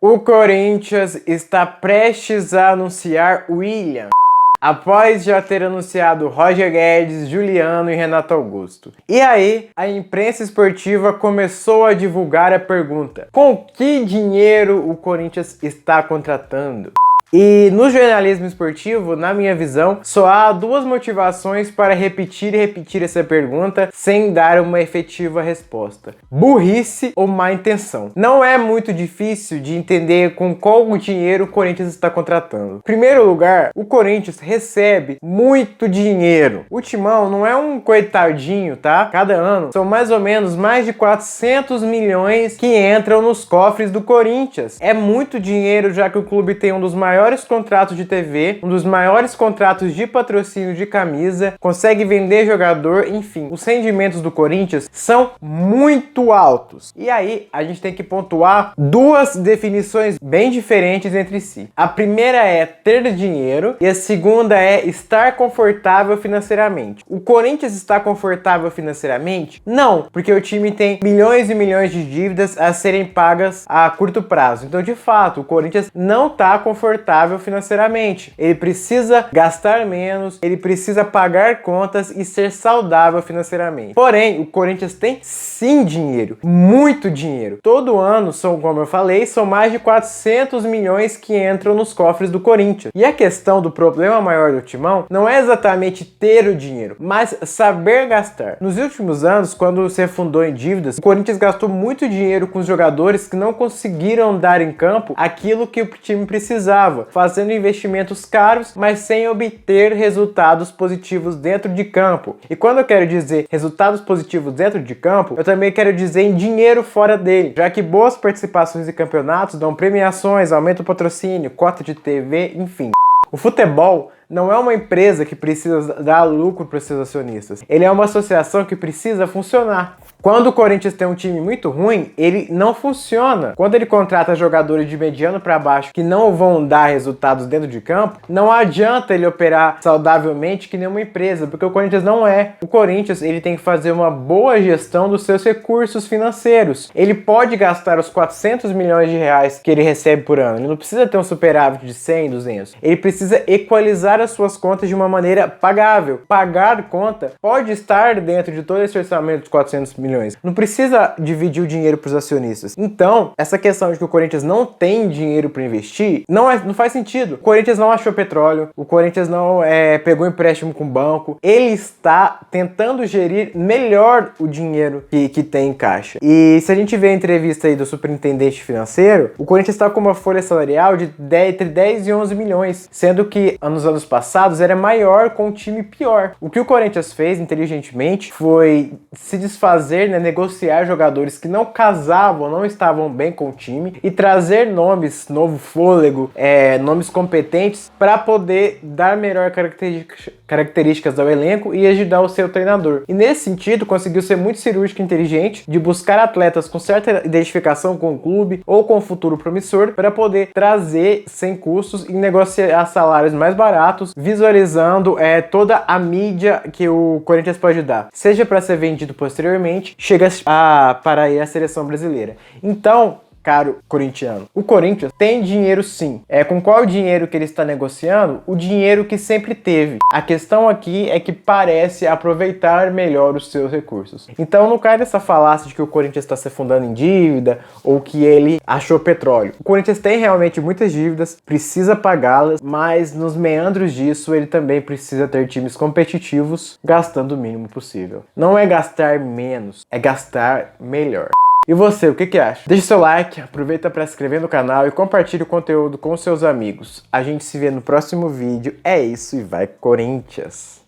O Corinthians está prestes a anunciar William, após já ter anunciado Roger Guedes, Juliano e Renato Augusto. E aí, a imprensa esportiva começou a divulgar a pergunta: com que dinheiro o Corinthians está contratando? E no jornalismo esportivo, na minha visão, só há duas motivações para repetir e repetir essa pergunta sem dar uma efetiva resposta: burrice ou má intenção. Não é muito difícil de entender com qual dinheiro o Corinthians está contratando. Em primeiro lugar, o Corinthians recebe muito dinheiro. O Timão não é um coitadinho, tá? Cada ano são mais ou menos mais de 400 milhões que entram nos cofres do Corinthians. É muito dinheiro, já que o clube tem um dos maiores contratos de TV, um dos maiores contratos de patrocínio de camisa, consegue vender jogador, enfim, os rendimentos do Corinthians são muito altos. E aí a gente tem que pontuar duas definições bem diferentes entre si. A primeira é ter dinheiro e a segunda é estar confortável financeiramente. O Corinthians está confortável financeiramente? Não, porque o time tem milhões e milhões de dívidas a serem pagas a curto prazo. Então, de fato, o Corinthians não está confortável financeiramente. Ele precisa gastar menos, ele precisa pagar contas e ser saudável financeiramente. Porém, o Corinthians tem sim dinheiro, muito dinheiro. Todo ano, como eu falei, são mais de 400 milhões que entram nos cofres do Corinthians. E a questão do problema maior do Timão não é exatamente ter o dinheiro, mas saber gastar. Nos últimos anos, quando se afundou em dívidas, o Corinthians gastou muito dinheiro com os jogadores que não conseguiram dar em campo aquilo que o time precisava, fazendo investimentos caros, mas sem obter resultados positivos dentro de campo. E quando eu quero dizer resultados positivos dentro de campo, eu também quero dizer em dinheiro fora dele, já que boas participações em campeonatos dão premiações, aumento o patrocínio, cota de TV, enfim. O futebol não é uma empresa que precisa dar lucro para os seus acionistas. Ele é uma associação que precisa funcionar. Quando o Corinthians tem um time muito ruim, ele não funciona. Quando ele contrata jogadores de mediano para baixo que não vão dar resultados dentro de campo, não adianta ele operar saudavelmente que nem uma empresa, porque o Corinthians não é. O Corinthians, ele tem que fazer uma boa gestão dos seus recursos financeiros. Ele pode gastar os 400 milhões de reais que ele recebe por ano. Ele não precisa ter um superávit de 100, 200. Ele precisa equalizar as suas contas de uma maneira pagável. Pagar conta pode estar dentro de todo esse orçamento de 400 milhões. Não precisa dividir o dinheiro para os acionistas. Então, essa questão de que o Corinthians não tem dinheiro para investir, não faz sentido. O Corinthians não achou petróleo, o Corinthians não pegou empréstimo com o banco. Ele está tentando gerir melhor o dinheiro que tem em caixa. E se a gente vê a entrevista aí do superintendente financeiro, o Corinthians está com uma folha salarial de entre 10 e 11 milhões, sendo que nos anos passados era maior com um time pior. O que o Corinthians fez inteligentemente foi se desfazer, negociar jogadores que não casavam, não estavam bem com o time e trazer nomes, novo fôlego, nomes competentes para poder dar melhor características ao elenco e ajudar o seu treinador. E nesse sentido, conseguiu ser muito cirúrgico e inteligente de buscar atletas com certa identificação com o clube ou com o futuro promissor para poder trazer sem custos e negociar salários mais baratos, visualizando toda a mídia que o Corinthians pode dar, seja para ser vendido posteriormente, chega para ir à seleção brasileira. Então, caro corintiano, o Corinthians tem dinheiro sim. Com qual dinheiro que ele está negociando? O dinheiro que sempre teve. A questão aqui é que parece aproveitar melhor os seus recursos. Então não cai nessa falácia de que o Corinthians está se afundando em dívida ou que ele achou petróleo. O Corinthians tem realmente muitas dívidas, precisa pagá-las, mas nos meandros disso ele também precisa ter times competitivos gastando o mínimo possível. Não é gastar menos, é gastar melhor. E você, o que acha? Deixe seu like, aproveita para se inscrever no canal e compartilhe o conteúdo com seus amigos. A gente se vê no próximo vídeo. É isso e vai Corinthians!